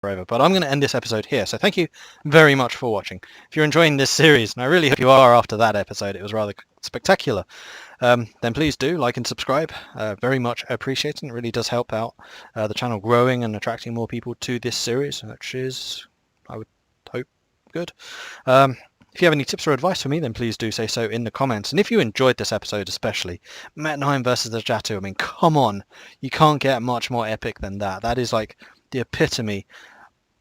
forever. But I'm going to end this episode here. So thank you very much for watching. If you're enjoying this series, and I really hope you are after that episode, it was rather spectacular, then please do like and subscribe. Very much appreciated. It really does help out the channel growing and attracting more people to this series, which is, I would hope, good. If you have any tips or advice for me, then please do say so in the comments. And if you enjoyed this episode especially, Mettenheim versus the Jatu, I mean, come on. You can't get much more epic than that. That is like the epitome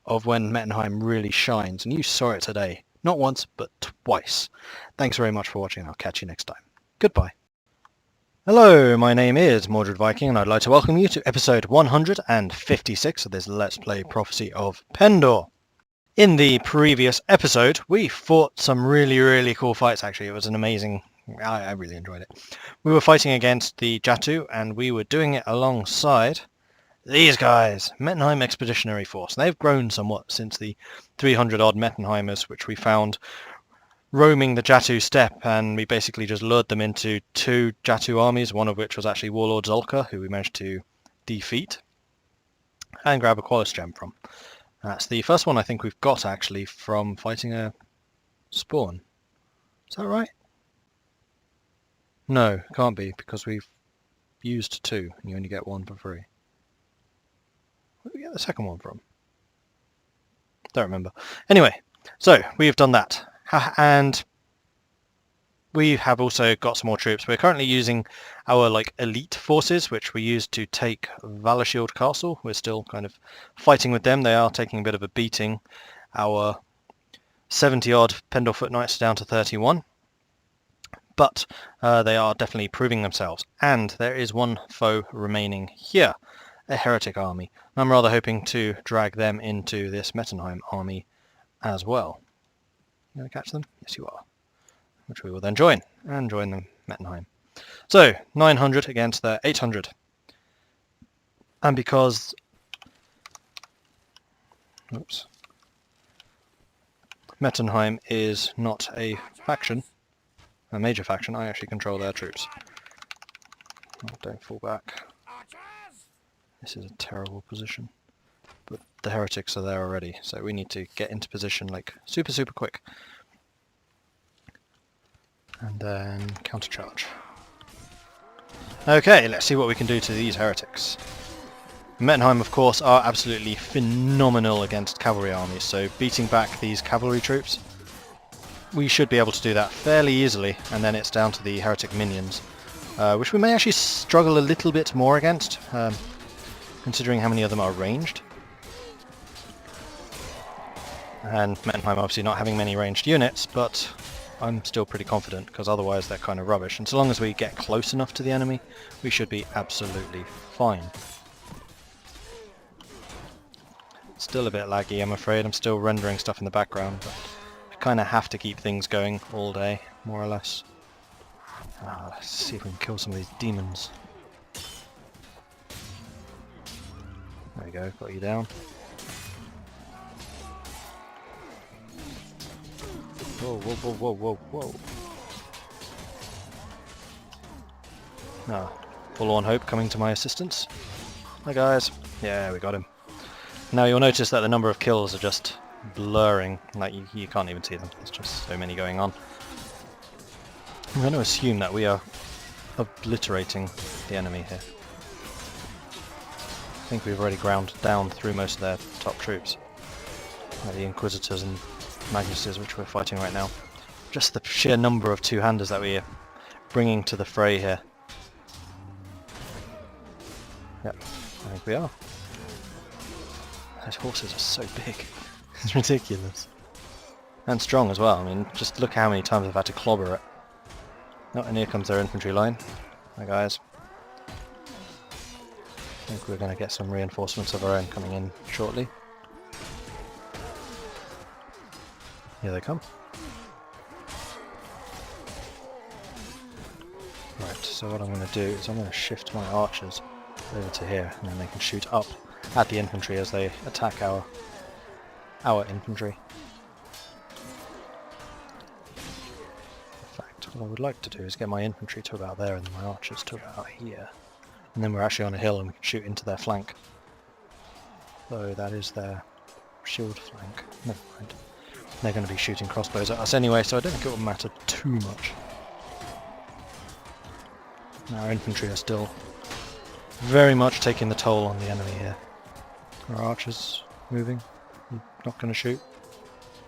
of when Mettenheim really shines. And you saw it today. Not once, but twice. Thanks very much for watching. I'll catch you next time. Goodbye. Hello, my name is Mordred Viking, and I'd like to welcome you to episode 156 of this Let's Play Prophecy of Pendor. In the previous episode, we fought some really cool fights. Actually, it was an amazing... I really enjoyed it. We were fighting against the Jatu, and we were doing it alongside these guys, Mettenheim Expeditionary Force. They've grown somewhat since the 300-odd Mettenheimers, which we found roaming the Jatu steppe, and we basically just lured them into two Jatu armies, one of which was actually Warlord Zulka, who we managed to defeat and grab a Qualis gem from. That's the first one I think we've got, actually, from fighting a spawn. Is that right? No, can't be, because we've used two, and you only get one for free. Where did we get the second one from? Don't remember. Anyway, so we've done that. And we have also got some more troops. We're currently using our elite forces, which we used to take Valashield Castle. We're still kind of fighting with them. They are taking a bit of a beating. Our 70-odd Pendor foot knights are down to 31. But they are definitely proving themselves. And there is one foe remaining here, a heretic army. I'm rather hoping to drag them into this Mettenheim army as well. You going to catch them? Yes, you are. Which we will then join, and join them Mettenheim. So, 900 against their 800. And because... Oops. Mettenheim is not a faction, a major faction, I actually control their troops. Oh, don't fall back. This is a terrible position. But the heretics are there already, so we need to get into position super quick. And then countercharge. Okay, let's see what we can do to these heretics. Mettenheim, of course, are absolutely phenomenal against cavalry armies, so beating back these cavalry troops, we should be able to do that fairly easily, and then it's down to the heretic minions, which we may actually struggle a little bit more against, considering how many of them are ranged. And Mettenheim obviously not having many ranged units, but I'm still pretty confident, because otherwise they're kind of rubbish. And so long as we get close enough to the enemy, we should be absolutely fine. Still a bit laggy, I'm afraid. I'm still rendering stuff in the background, but I kind of have to keep things going all day, more or less. Let's see if we can kill some of these demons. There we go, got you down. Whoa. Forlorn Hope coming to my assistance. Hi guys. Yeah, we got him. Now you'll notice that the number of kills are just blurring, you can't even see them. There's just so many going on. I'm going to assume that we are obliterating the enemy here. I think we've already ground down through most of their top troops. Like the Inquisitors and Magnuses, which we're fighting right now. Just the sheer number of two-handers that we are bringing to the fray here. Yep, I think we are. Those horses are so big. It's ridiculous. And strong as well. I mean, just look how many times I've had to clobber it. Oh, and here comes their infantry line. Hi guys. I think we're going to get some reinforcements of our own coming in shortly. Here they come. Right, so what I'm going to do is I'm going to shift my archers over to here, and then they can shoot up at the infantry as they attack our infantry. In fact, what I would like to do is get my infantry to about there and then my archers to about here. And then we're actually on a hill and we can shoot into their flank. So that is their shield flank. Never mind. They're going to be shooting crossbows at us anyway, so I don't think it will matter too much. Our infantry are still very much taking the toll on the enemy here. Our archers moving. You're not going to shoot,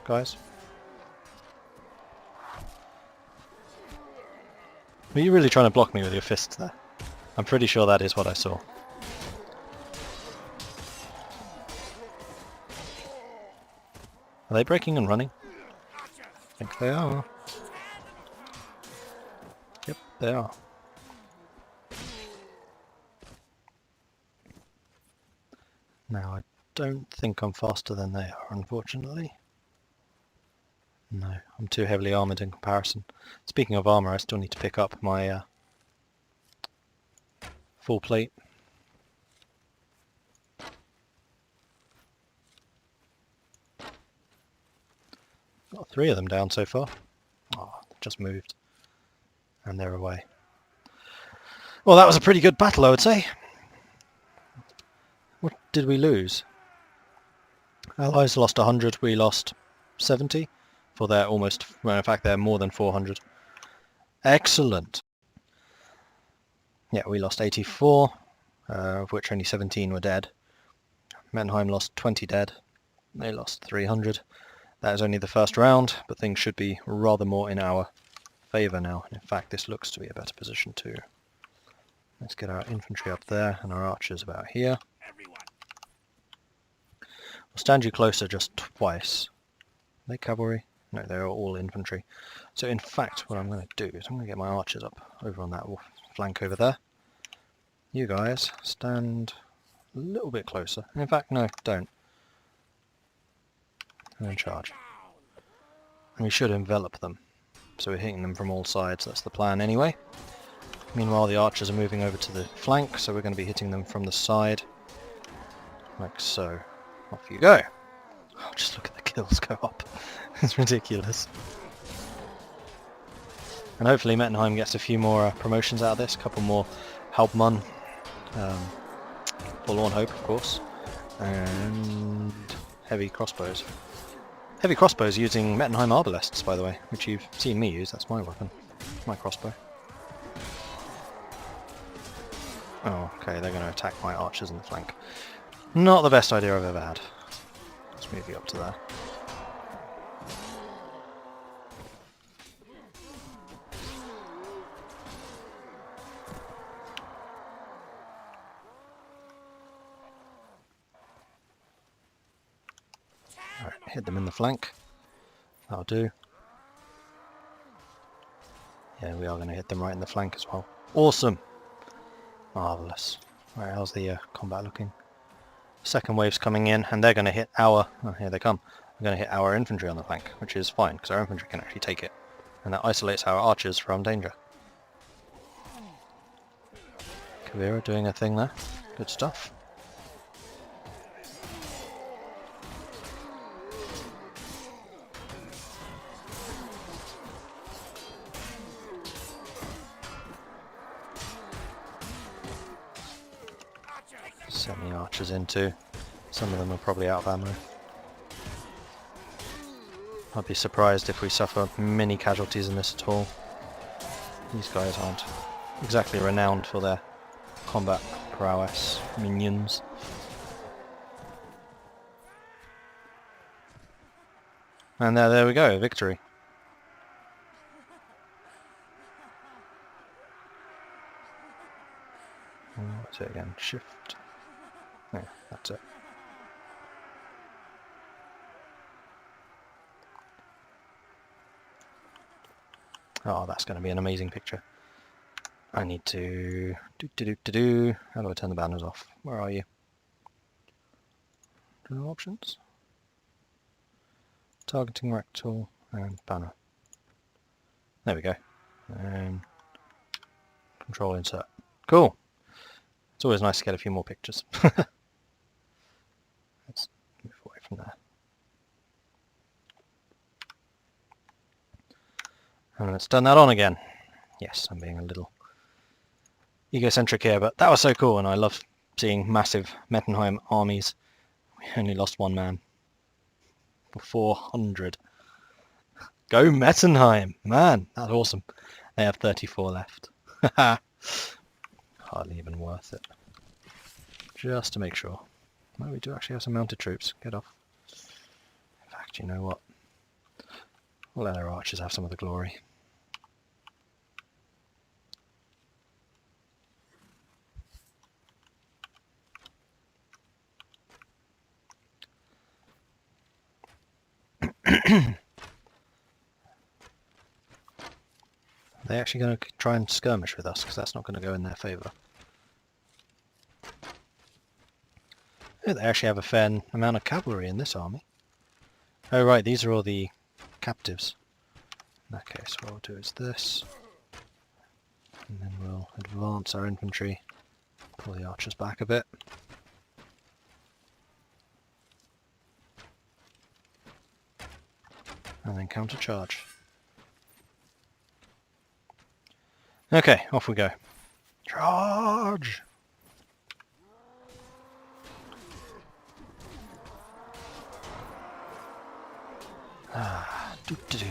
guys? Were you really trying to block me with your fists there? I'm pretty sure that is what I saw. Are they breaking and running? I think they are. Yep, they are. Now, I don't think I'm faster than they are, unfortunately. No, I'm too heavily armoured in comparison. Speaking of armour, I still need to pick up my full plate. Got 3 of them down so far. Oh, just moved. And they're away. Well, that was a pretty good battle, I would say. What did we lose? Allies lost 100, we lost 70. For their almost, well, in fact they're more than 400. Excellent! Yeah, we lost 84, of which only 17 were dead. Mettenheim lost 20 dead. They lost 300. That is only the first round, but things should be rather more in our favour now. In fact, this looks to be a better position too. Let's get our infantry up there and our archers about here. We'll stand you closer just twice. Are they cavalry? No, they're all infantry. So in fact, what I'm going to do is I'm going to get my archers up over on that flank over there. You guys stand a little bit closer. In fact, no, don't. And then charge. And we should envelop them. So we're hitting them from all sides. That's the plan anyway. Meanwhile, the archers are moving over to the flank, so we're going to be hitting them from the side. Like so. Off you go. Oh, just look at the kills go up. It's ridiculous. And hopefully Mettenheim gets a few more promotions out of this. A couple more Hauptmann. Forlorn Hope, of course. And heavy crossbows. Heavy crossbows using Mettenheim arbalests, by the way, which you've seen me use. That's my weapon. My crossbow. Oh, okay, they're going to attack my archers in the flank. Not the best idea I've ever had. Let's move you up to there. Alright, hit them in the flank. That'll do. Yeah, we are going to hit them right in the flank as well. Awesome! Marvellous. Right, how's the combat looking? Second wave's coming in, and they're going to hit our... Oh, here they come. They're going to hit our infantry on the flank, which is fine, because our infantry can actually take it. And that isolates our archers from danger. Kavira doing a thing there. Good stuff. Send the archers in too. Some of them are probably out of ammo. I'd be surprised if we suffer many casualties in this at all. These guys aren't exactly renowned for their combat prowess. Minions. And there we go, victory. What's it again? Shift. Yeah, that's it. Oh, that's going to be an amazing picture. I need to... How do I turn the banners off? Where are you? General options? Targeting rack tool and banner. There we go. And control insert. Cool. It's always nice to get a few more pictures. Let's move away from there. And let's turn that on again. Yes, I'm being a little egocentric here, but that was so cool, and I love seeing massive Mettenheim armies. We only lost one man. for 400. Go Mettenheim! Man, that's awesome. They have 34 left. Hardly even worth it. Just to make sure. No, we do actually have some mounted troops. Get off. In fact, you know what? We'll let our archers have some of the glory. Are they actually going to try and skirmish with us? Because that's not going to go in their favour. Oh, they actually have a fair amount of cavalry in this army. Oh right, these are all the captives. Okay, so what we'll do is this. And then we'll advance our infantry. Pull the archers back a bit. And then counter-charge. Okay, off we go. Charge! Doo-doo-doo.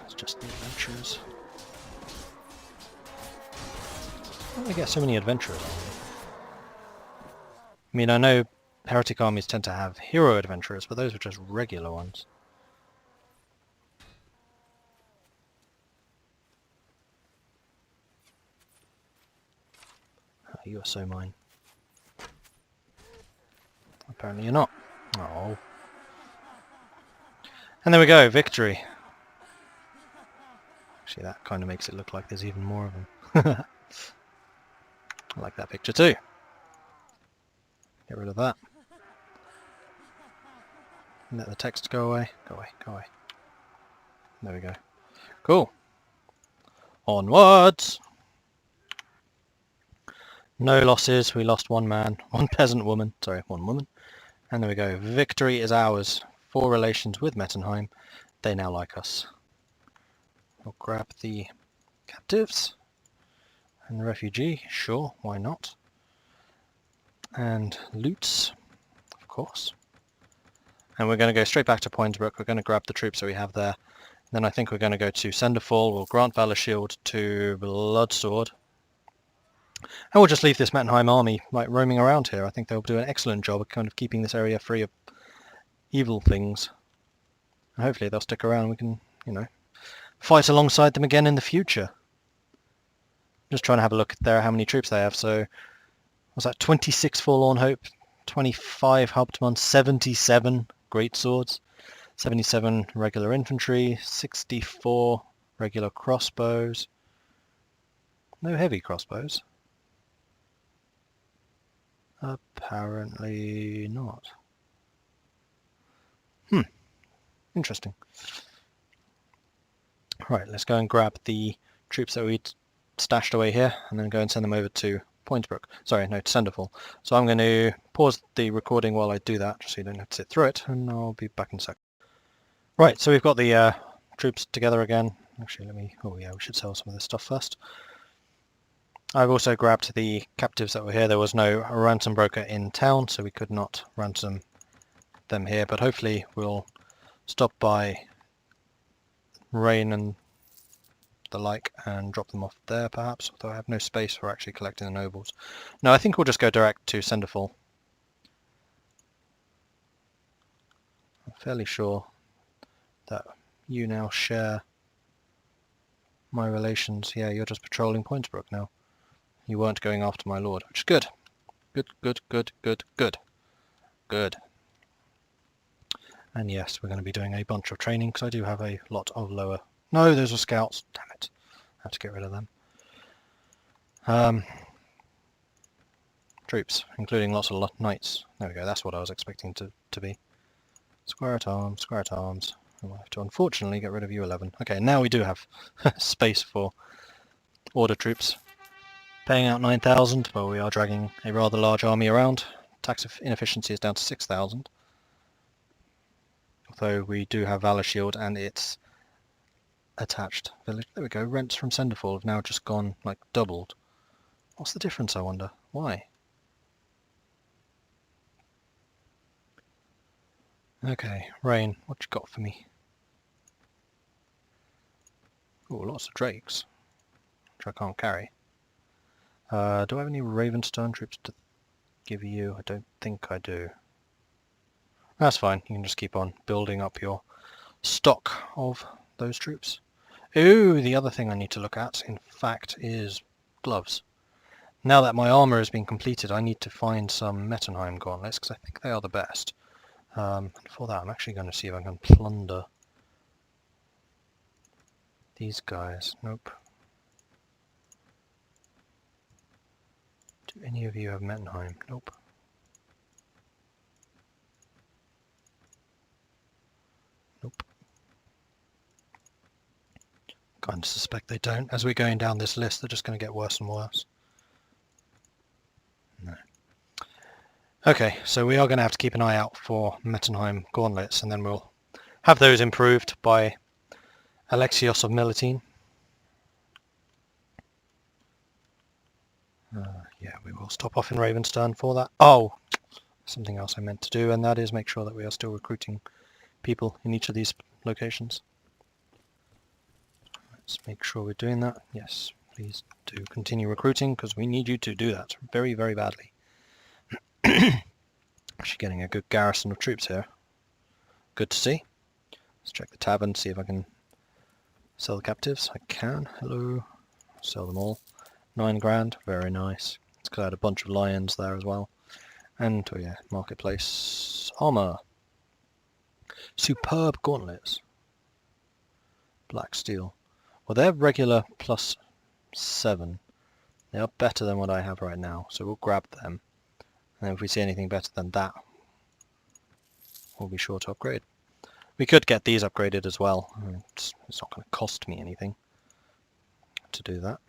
It's just the adventurers. Why do I get so many adventurers on me? I mean, I know heretic armies tend to have hero adventurers, but those are just regular ones. Oh, you are so mine. Apparently you're not. Oh. And there we go, victory. Actually, that kind of makes it look like there's even more of them. I like that picture too. Get rid of that. Let the text go away. Go away, go away. There we go. Cool. Onwards! No losses. We lost one man, one peasant woman. Sorry, one woman. And there we go. Victory is ours. 4 relations with Mettenheim. They now like us. We'll grab the captives. And the refugee. Sure, why not? And loots, of course. And we're going to go straight back to Pointsbrook. We're going to grab the troops that we have there. Then I think we're going to go to Senderfall. We'll grant Valor Shield to Bloodsword. And we'll just leave this Mettenheim army like roaming around here. I think they'll do an excellent job of kind of keeping this area free of evil things. And hopefully they'll stick around and we can, you know, fight alongside them again in the future. Just trying to have a look there how many troops they have. So, what's that? 26 Forlorn Hope, 25 Hauptmann, 77 Great Swords, 77 regular infantry, 64 regular crossbows. No heavy crossbows. Apparently not. Interesting. Right, let's go and grab the troops that we stashed away here and then go and send them over to Pointsbrook. Sorry, no, to Senderfall. So I'm going to pause the recording while I do that, just so you don't have to sit through it, and I'll be back in a sec. Right, so we've got the troops together again. Actually, let me... Oh yeah, we should sell some of this stuff first. I've also grabbed the captives that were here. There was no ransom broker in town, so we could not ransom them here, but hopefully we'll stop by Rain and the like and drop them off there perhaps, although I have no space for actually collecting the nobles. No, I think we'll just go direct to Senderfall. I'm fairly sure that you now share my relations. Yeah, you're just patrolling Pointsbrook now. You weren't going after my lord, which is good. Good, good, good, good, good. Good. And yes, we're going to be doing a bunch of training, because I do have a lot of lower... No, those are scouts. Damn it. I have to get rid of them. Troops, including lots of knights. There we go, that's what I was expecting to be. Square at arms, square at arms. We'll have to unfortunately get rid of you 11. Okay, now we do have space for order troops. Paying out 9,000, but we are dragging a rather large army around. Tax inefficiency is down to 6,000. Although we do have Valor Shield and its attached village. There we go, rents from Senderfall have now just gone, like, doubled. What's the difference, I wonder? Why? Okay, Rain, what you got for me? Oh, lots of drakes, which I can't carry. Do I have any Ravenstone troops to give you? I don't think I do. That's fine, you can just keep on building up your stock of those troops. Ooh, the other thing I need to look at, in fact, is gloves. Now that my armour has been completed, I need to find some Mettenheim gauntlets, because I think they are the best. For that, I'm actually going to see if I can plunder these guys. Nope. Do any of you have Mettenheim? Nope. Nope. Kind of suspect they don't. As we're going down this list, they're just going to get worse and worse. No. Okay, so we are going to have to keep an eye out for Mettenheim gauntlets, and then we'll have those improved by Alexios of Melitene. Yeah, we will stop off in Ravenstern for that. Oh, something else I meant to do, and that is make sure that we are still recruiting people in each of these locations. Let's make sure we're doing that. Yes, please do continue recruiting, because we need you to do that very, very badly. Actually getting a good garrison of troops here. Good to see. Let's check the tavern, see if I can sell the captives. I can. Hello. Sell them all. 9 grand. Very nice. It's because I had a bunch of lions there as well. And, oh yeah, marketplace. Armour. Superb gauntlets. Black steel. Well, they're regular +7. They are better than what I have right now, so we'll grab them. And then if we see anything better than that, we'll be sure to upgrade. We could get these upgraded as well. It's not going to cost me anything to do that.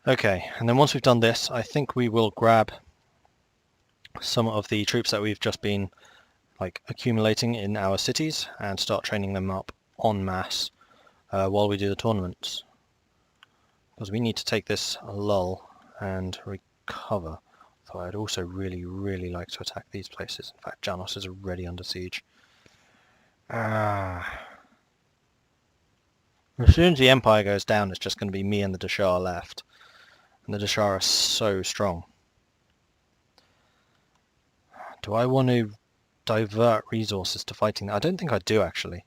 Okay, and then once we've done this, I think we will grab some of the troops that we've just been accumulating in our cities and start training them up en masse while we do the tournaments. Because we need to take this lull and recover. So I'd also really, really like to attack these places. In fact, Janos is already under siege. As soon as the Empire goes down, it's just going to be me and the Dashar left. And the Dashar are so strong. Do I want to divert resources to fighting them? I don't think I do, actually.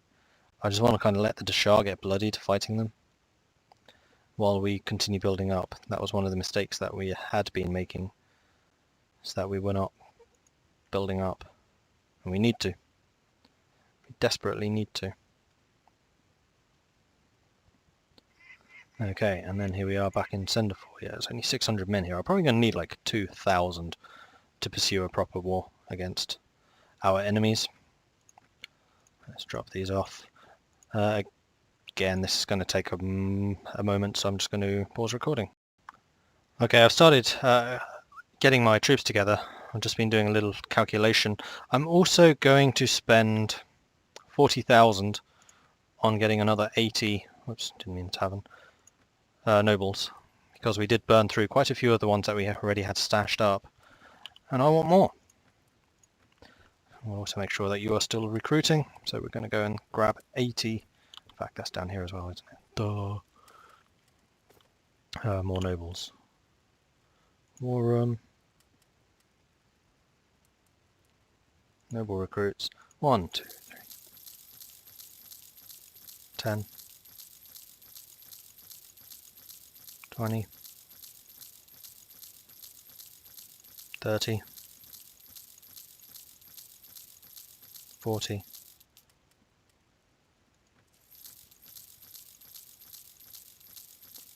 I just want to kind of let the Dashar get bloodied fighting them while we continue building up. That was one of the mistakes that we had been making, is that we were not building up. And we need to. We desperately need to. Okay, and then here we are back in Senderfall. Yeah, there's only 600 men here. I'm probably going to need like 2,000 to pursue a proper war against our enemies. Let's drop these off. Again, this is going to take a moment, so I'm just going to pause recording. Okay, I've started getting my troops together. I've just been doing a little calculation. I'm also going to spend 40,000 on getting another 80, whoops, didn't mean tavern, nobles, because we did burn through quite a few of the ones that we already had stashed up, and I want more. We'll also make sure that you are still recruiting, so we're going to go and grab 80. In fact, that's down here as well, isn't it? Duh. More nobles. More noble recruits. 1, 2, 3, 10, 20, 30, 40,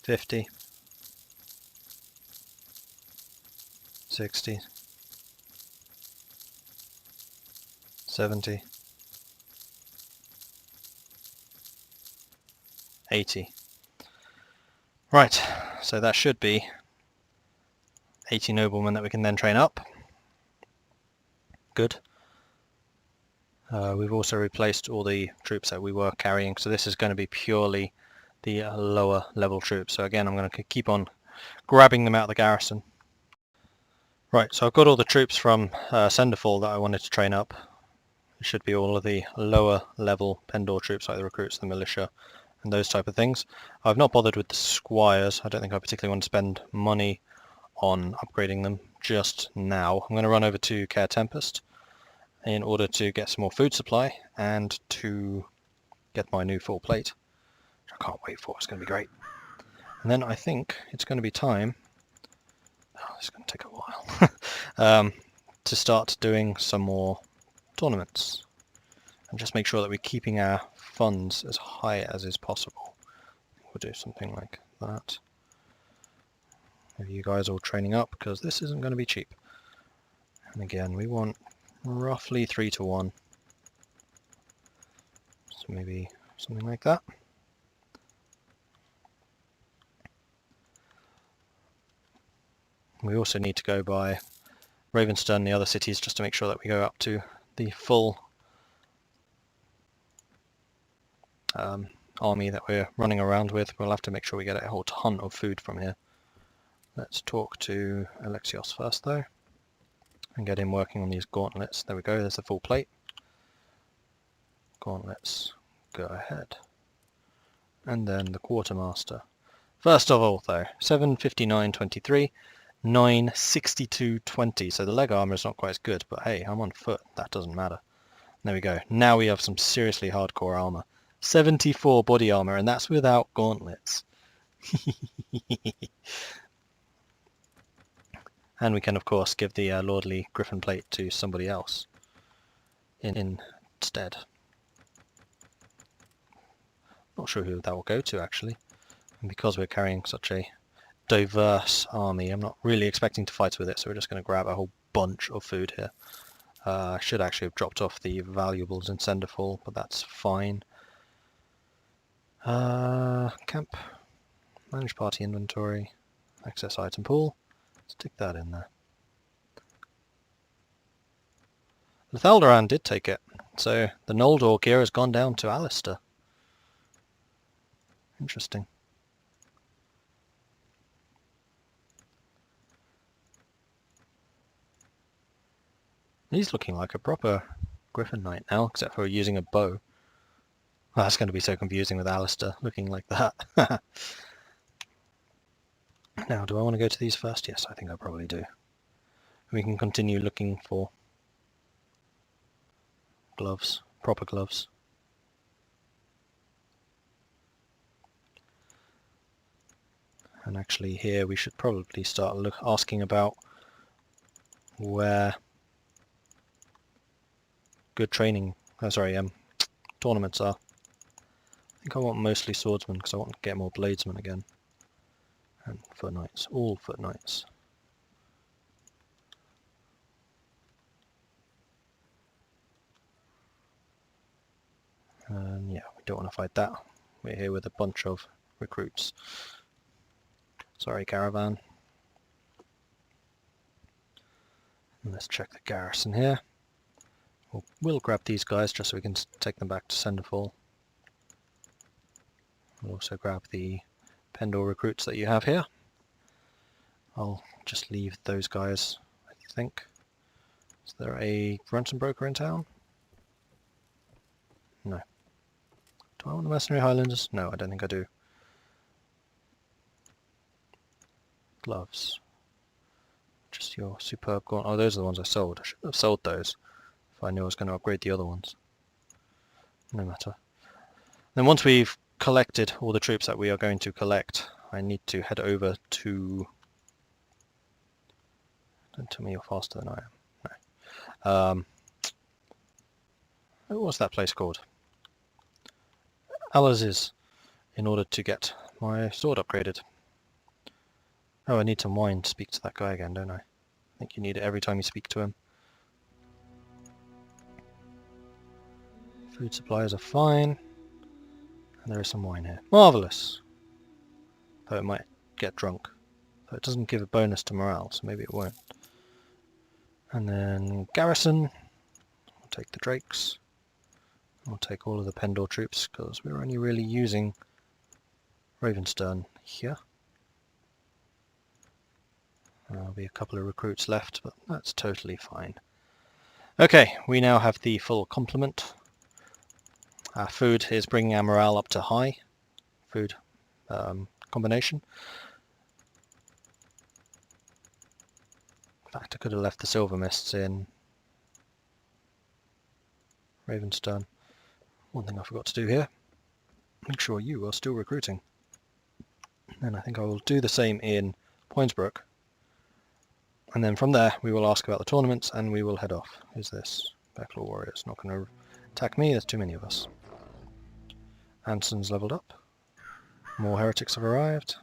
50, 60, 70, 80. Right, so that should be 80 noblemen that we can then train up. Good. We've also replaced all the troops that we were carrying, so this is going to be purely the lower level troops. So again, I'm going to keep on grabbing them out of the garrison. Right, so I've got all the troops from Senderfall that I wanted to train up. It should be all of the lower level Pendor troops, like the recruits, the militia, and those type of things. I've not bothered with the squires. I don't think I particularly want to spend money on upgrading them just now. I'm going to run over to Care Tempest in order to get some more food supply and to get my new full plate, which I can't wait for. It's going to be great. And then I think it's going to be time, it's going to take a while, to start doing some more tournaments and just make sure that we're keeping our funds as high as is possible. We'll do something like that. Have you guys all training up, because this isn't going to be cheap. And again, we want roughly 3 to 1. So maybe something like that. We also need to go by Ravenstern and the other cities just to make sure that we go up to the full army that we're running around with. We'll have to make sure we get a whole ton of food from here. Let's talk to Alexios first though and get him working on these gauntlets. There we go, there's the full plate. Gauntlets, go ahead. And then the quartermaster. First of all though, 759.23, 962.20. So the leg armor is not quite as good, but hey, I'm on foot, that doesn't matter. There we go. Now we have some seriously hardcore armor. 74 body armor, and that's without gauntlets. And we can of course give the Lordly Griffin plate to somebody else instead. Not sure who that will go to actually. And because we're carrying such a diverse army, I'm not really expecting to fight with it, so we're just going to grab a whole bunch of food here. I should actually have dropped off the valuables in Senderfall, but that's fine. Camp, manage party inventory, access item pool. Stick that in there. Lethaldaran did take it, so the Noldor gear has gone down to Alistair. Interesting. He's looking like a proper Griffin Knight now, except for using a bow. Oh, that's going to be so confusing with Alistair looking like that. Now, do I want to go to these first? Yes, I think I probably do. We can continue looking for gloves, proper gloves. And actually here we should probably start asking about where good training, tournaments are. I think I want mostly swordsmen because I want to get more bladesmen again. And foot knights, all foot knights. And yeah, we don't want to fight that. We're here with a bunch of recruits. Sorry, caravan. And let's check the garrison here. We'll grab these guys just so we can take them back to Senderfall. We'll also grab the Pendor recruits that you have here. I'll just leave those guys, I think. Is there a ransom broker in town? No. Do I want the mercenary Highlanders? No, I don't think I do. Gloves. Just your superb gauntlet. Oh, those are the ones I sold. I should have sold those if I knew I was going to upgrade the other ones. No matter. Then once we've collected all the troops that we are going to collect, I need to head over to... Don't tell me you're faster than I am. No. What's that place called? Alaz's, in order to get my sword upgraded. Oh, I need some wine to speak to that guy again, don't I? I think you need it every time you speak to him. Food supplies are fine. And there is some wine here. Marvellous! Though it might get drunk. Though it doesn't give a bonus to morale, so maybe it won't. And then garrison. I'll take the Drakes. I'll take all of the Pendor troops, because we're only really using Ravenstern here. There'll be a couple of recruits left, but that's totally fine. Okay, we now have the full complement. Our food is bringing our morale up to high. Food combination. In fact, I could have left the silver mists in Ravenstone. One thing I forgot to do here. Make sure you are still recruiting. And I think I will do the same in Poinsbrook. And then from there we will ask about the tournaments and we will head off. Who's this? Backlaw Warriors. Not going to attack me, there's too many of us. Anson's leveled up. More heretics have arrived.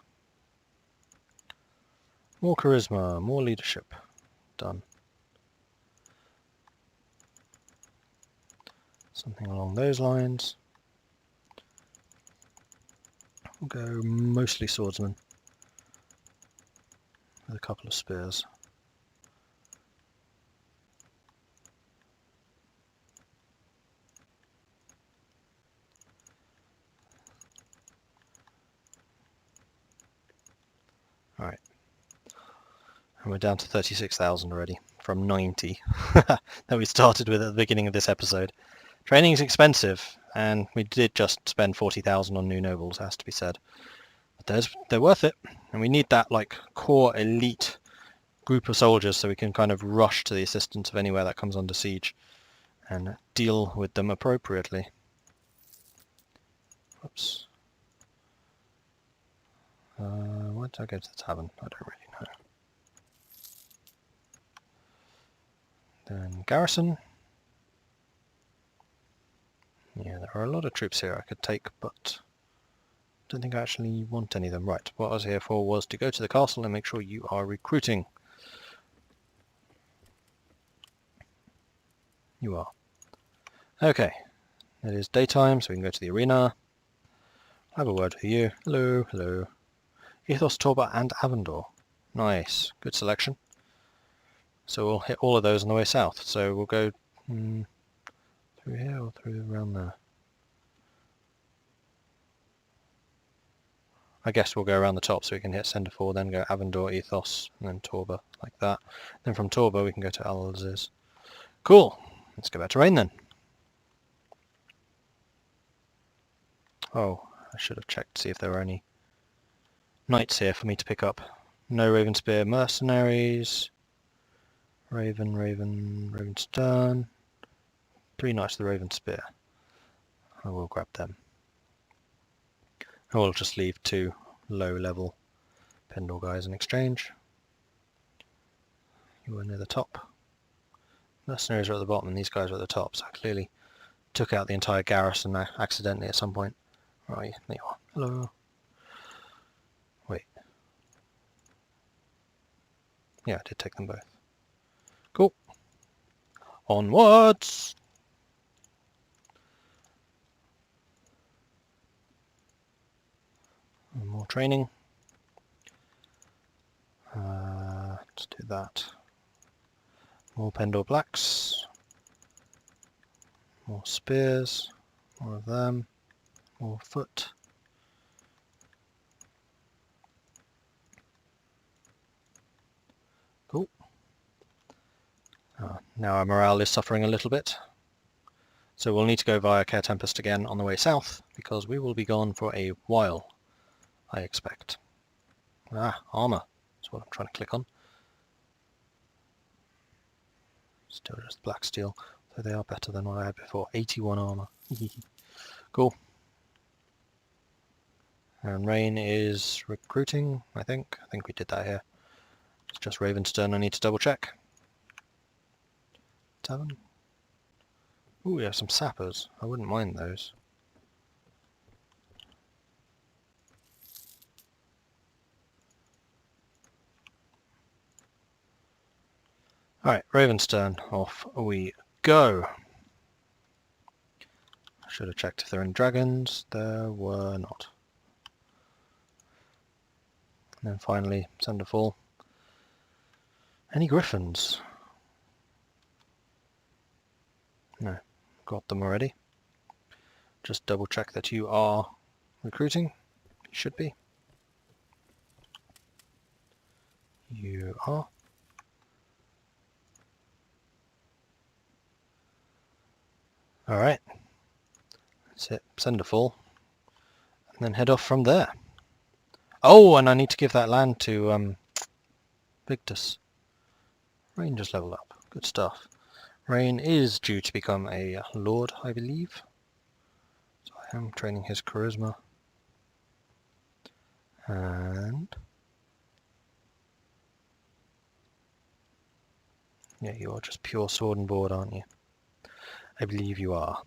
More charisma, more leadership. Done. Something along those lines. We'll go mostly swordsman. With a couple of spears. Alright. And we're down to 36,000 already, from 90 that we started with at the beginning of this episode. Training is expensive, and we did just spend 40,000 on new nobles, has to be said. But they're worth it, and we need that like core elite group of soldiers so we can kind of rush to the assistance of anywhere that comes under siege and deal with them appropriately. Oops. Why did I go to the tavern? I don't really know. Then garrison. Yeah, there are a lot of troops here I could take, but I don't think I actually want any of them. Right, what I was here for was to go to the castle and make sure you are recruiting. You are. Okay, it is daytime, so we can go to the arena. Have a word with you. Hello, hello. Ethos, Torba and Avendor. Nice, good selection. So we'll hit all of those on the way south. So we'll go through here or through around there. I guess we'll go around the top so we can hit Senderfor, then go Avendor, Ethos, and then Torba, like that. Then from Torba we can go to Al-Aziz. Cool, let's go back to Rain then. Oh, I should have checked to see if there were any knights here for me to pick up. No Ravenspear mercenaries. Ravenstern. 3 knights of the Ravenspear. I will grab them. I will just leave 2 low-level Pendor guys in exchange. You are near the top. Mercenaries are at the bottom and these guys are at the top, so I clearly took out the entire garrison accidentally at some point. Right, there you are. Hello. Wait. Yeah, I did take them both. Cool. Onwards! More training. Let's do that. More Pendor blacks. More spears. More of them. More foot. Cool. Now our morale is suffering a little bit. So we'll need to go via Care Tempest again on the way south, because we will be gone for a while, I expect. Armour. That's what I'm trying to click on. Still just black steel, so they are better than what I had before. 81 armour. Cool. And Rain is recruiting, I think. I think we did that here. It's just Ravenstern I need to double check. Tavern. Ooh, we have some sappers. I wouldn't mind those. Alright, Ravenstern, off we go. I should have checked if there are any dragons. There were not. And then finally, Senderfall. Any griffins? No, got them already. Just double check that you are recruiting. You should be. You are. Alright. That's it. Send a fall. And then head off from there. Oh, and I need to give that land to Victus. Rain just leveled up. Good stuff. Rain is due to become a lord, I believe. So I am training his charisma. And... yeah, you are just pure sword and board, aren't you? I believe you are.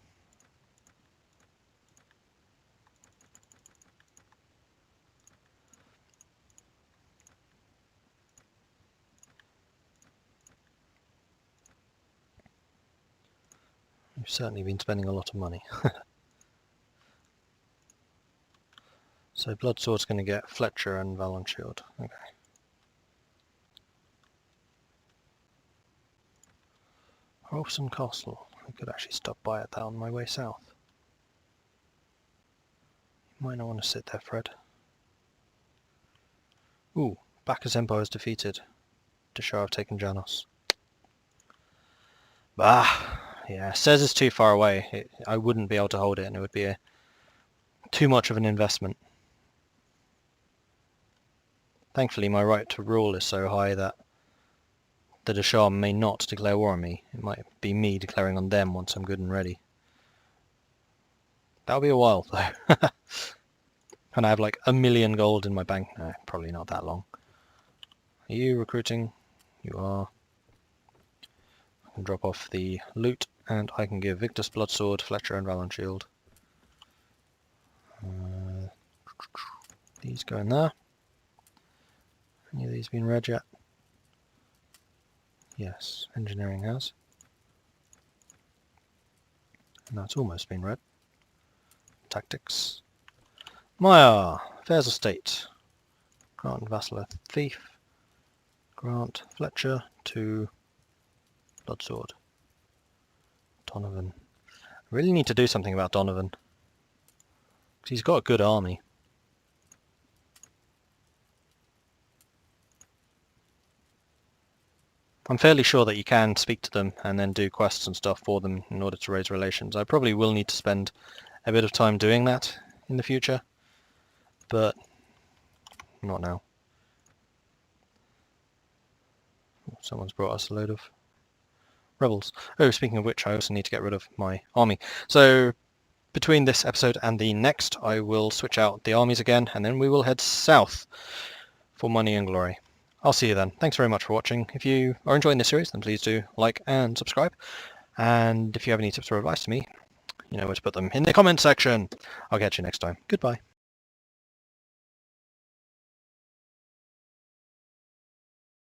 You've certainly been spending a lot of money. So Bloodsword's going to get Fletcher and Valenshield. Okay. Rolfson Castle. I could actually stop by at that on my way south. You might not want to sit there, Fred. Ooh, Bacchus Empire is defeated. To show I've taken Janos. Bah! Yeah, says it's too far away. I wouldn't be able to hold it, and it would be too much of an investment. Thankfully, my right to rule is so high that the Desham may not declare war on me. It might be me declaring on them once I'm good and ready. That'll be a while, though. And I have like 1 million gold in my bank. No, probably not that long. Are you recruiting? You are. I can drop off the loot, and I can give Victus Bloodsword, Fletcher and Valenshield. These go in there. Any of these been read yet? Yes, engineering has. And that's almost been read. Tactics. Maya, Affairs of State. Grant Vassal Thief. Grant Fletcher to Bloodsword. Donovan. I really need to do something about Donovan. Because he's got a good army. I'm fairly sure that you can speak to them and then do quests and stuff for them in order to raise relations. I probably will need to spend a bit of time doing that in the future, but not now. Someone's brought us a load of rebels. Oh, speaking of which, I also need to get rid of my army. So between this episode and the next, I will switch out the armies again, and then we will head south for money and glory. I'll see you then. Thanks very much for watching. If you are enjoying this series, then please do like and subscribe. And if you have any tips or advice to me, you know where to put them in the comment section. I'll catch you next time. Goodbye.